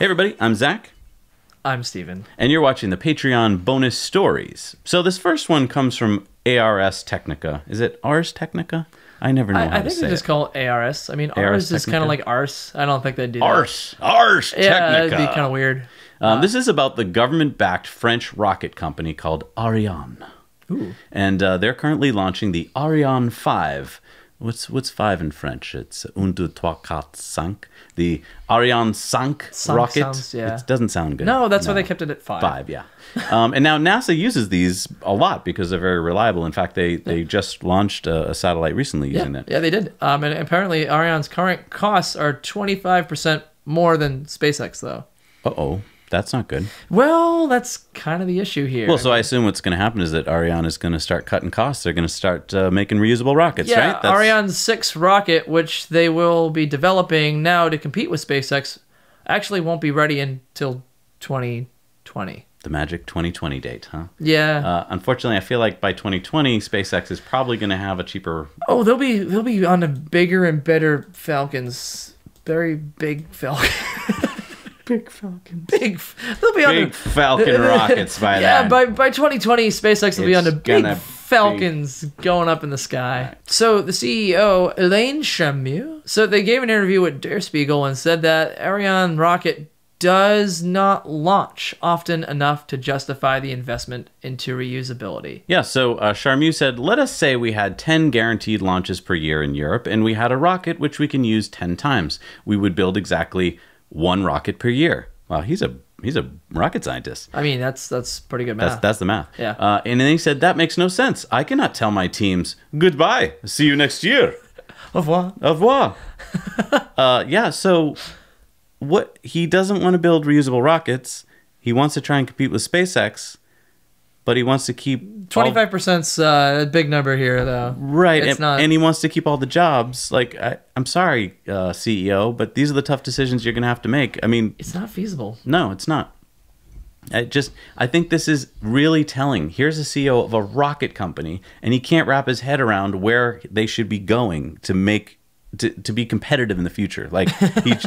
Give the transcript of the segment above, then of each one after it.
Hey everybody, I'm Zach. I'm Steven. And you're watching the Patreon bonus stories. So this first one comes from Ars Technica. Is it Ars Technica? I never know how to say it. I think they just call it ARS. I mean, Ars is kind of like Arse. I don't think they'd do that. Ars Technica. Yeah, it'd be kind of weird. This is about the government-backed French rocket company called Ariane. Ooh. And they're currently launching the Ariane 5. What's 5 in French? It's 1, 2, 3, 4, 5. The Ariane 5 rocket. Sounds, yeah. It doesn't sound good. No, that's why they kept it at 5. 5, yeah. And now NASA uses these a lot because they're very reliable. In fact, they just launched a satellite recently using that. Yeah, they did. And apparently Ariane's current costs are 25% more than SpaceX, though. Uh-oh. That's not good. Well, that's kind of the issue here. Well, so I assume what's going to happen is that Ariane is going to start cutting costs. They're going to start making reusable rockets, right? Yeah, Ariane's 6 rocket, which they will be developing now to compete with SpaceX, actually won't be ready until 2020. The magic 2020 date, huh? Yeah. Unfortunately, I feel like by 2020, SpaceX is probably going to have a cheaper... Oh, they'll be on the bigger and better Falcons. Very big Falcons. Big Falcons. They'll be on big Falcon rockets by yeah, then. by 2020, SpaceX will be on the big Falcons going up in the sky. Right. So the CEO, Elaine Chameau, so they gave an interview with Der Spiegel and said that Ariane rocket does not launch often enough to justify the investment into reusability. Yeah, so Chameau said, let us say we had 10 guaranteed launches per year in Europe, and we had a rocket which we can use 10 times. We would build exactly 1 rocket per year. Wow, he's a rocket scientist. I mean, that's pretty good math. That's the math. Yeah. And then he said, that makes no sense. I cannot tell my teams, goodbye, see you next year. Au revoir. Au revoir. Yeah, so what he doesn't want to build reusable rockets. He wants to try and compete with SpaceX, but he wants to keep 25%'s a big number here, though. Right, it's not... and he wants to keep all the jobs. Like, I'm sorry, CEO, but these are the tough decisions you're going to have to make. I mean, it's not feasible. No, it's not. I think this is really telling. Here's a CEO of a rocket company, and he can't wrap his head around where they should be going to make to be competitive in the future. Like,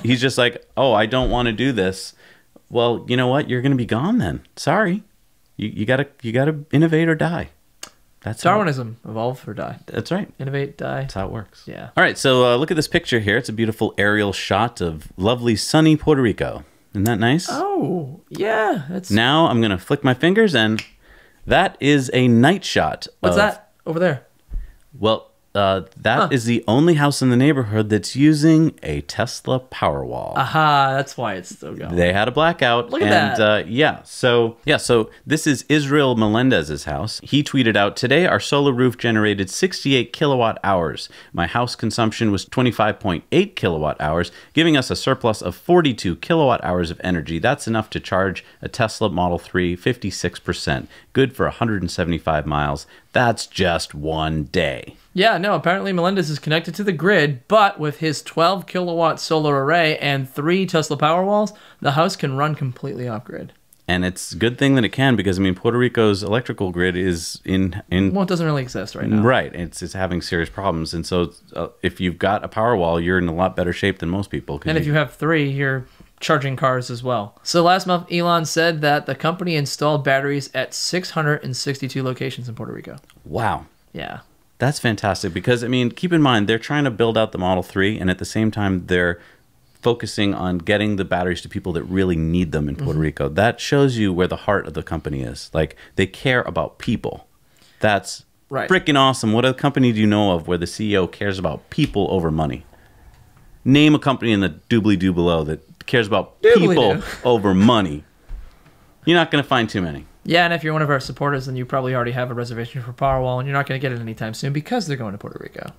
he's just like, oh, I don't want to do this. Well, you know what? You're going to be gone then. Sorry. You gotta innovate or die. That's Darwinism. Evolve or die. That's right. Innovate, die. That's how it works. Yeah. All right, so look at this picture here. It's a beautiful aerial shot of lovely sunny Puerto Rico. Isn't that nice? Oh, yeah. That's... Now I'm gonna flick my fingers, and that is a night shot. What's that over there? Well, that is the only house in the neighborhood that's using a Tesla Powerwall. Aha, that's why it's still going. They had a blackout. Look at that. So this is Israel Melendez's house. He tweeted out, today our solar roof generated 68 kilowatt hours. My house consumption was 25.8 kilowatt hours, giving us a surplus of 42 kilowatt hours of energy. That's enough to charge a Tesla Model 3 56%. Good for 175 miles. That's just one day. Yeah, no, apparently Melendez is connected to the grid, but with his 12 kilowatt solar array and 3 Tesla Powerwalls, the house can run completely off grid. And it's a good thing that it can, because I mean, Puerto Rico's electrical grid is in well, it doesn't really exist right now. Right, it's having serious problems, and so if you've got a Powerwall, you're in a lot better shape than most people. And if you have 3, you're charging cars as well. So last month, Elon said that the company installed batteries at 662 locations in Puerto Rico. Wow. Yeah. That's fantastic, because, I mean, keep in mind, they're trying to build out the Model 3, and at the same time, they're focusing on getting the batteries to people that really need them in Puerto Rico. That shows you where the heart of the company is. Like, they care about people. That's freaking awesome. What other company do you know of where the CEO cares about people over money? Name a company in the doobly-doo below that cares about people over money. You're not going to find too many. Yeah, and if you're one of our supporters, then you probably already have a reservation for Powerwall, and you're not going to get it anytime soon because they're going to Puerto Rico.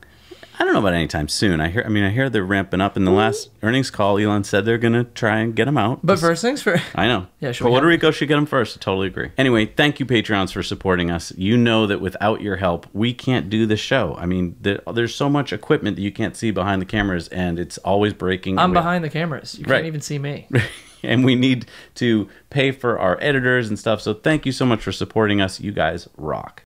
I don't know about anytime soon. I hear they're ramping up. In the last earnings call, Elon said they're going to try and get them out. But first things first. I know. Yeah, sure. Puerto Rico should get them first. I totally agree. Anyway, thank you, Patreons, for supporting us. You know that without your help, we can't do the show. I mean, there's so much equipment that you can't see behind the cameras, and it's always breaking. I'm behind the cameras. You can't even see me. And we need to pay for our editors and stuff. So thank you so much for supporting us. You guys rock.